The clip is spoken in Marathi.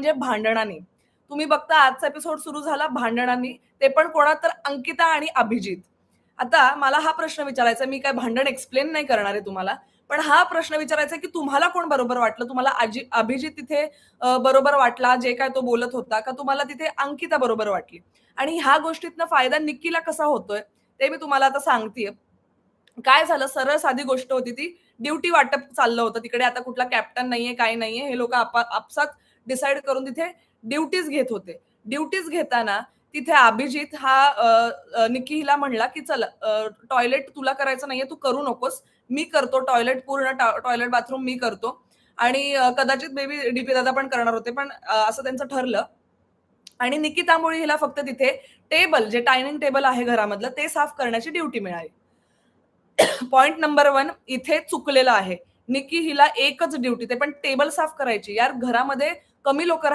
म्हणजे भांडणाने. तुम्ही बघता आजचा एपिसोड सुरू झाला भांडणांनी, ते पण कोणात तर अंकिता आणि अभिजित. आता मला हा प्रश्न विचारायचा आहे, मी काय भांडण एक्सप्लेन नाही करणार आहे तुम्हाला. पण हा प्रश्न विचारायचा आहे, की तुम्हाला कोण बरोबर वाटलं? तुम्हाला अभिजित तिथे बरोबर वाटला, जे काय तो बोलत होता, का तुम्हाला तिथे अंकिता बरोबर वाटली? आणि ह्या गोष्टीतनं फायदा निक्कीला कसा होतोय, ते मी तुम्हाला आता सांगतेय. काय झालं, सरळ साधी गोष्ट होती ती. ड्युटी वाटप चाललं होतं. तिकडे आता कुठला कॅप्टन नाहीये, काही नाहीये. हे लोकं आपसात डिसाईड करून तिथे ड्युटीज घेत होते. ड्युटीज घेताना तिथे अभिजित हा निकी हिला म्हणला, की "चल टॉयलेट तुला करायचं नाहीये, तू करू नकोस. मी करतो टॉयलेट पूर्ण टॉयलेट बाथरूम मी करतो." आणि कदाचित मे बी डी दादा पण करणार होते. पण असं त्यांचं ठरलं. आणि निकितामुळे हिला फक्त तिथे टेबल, जे डायनिंग टेबल आहे घरामधलं, ते साफ करण्याची ड्युटी मिळाली. पॉइंट नंबर 1 इथे चुकलेला आहे. निकी हिला एकच ड्युटी ते पण टेबल साफ करायची. यार घरामध्ये कमी लोकं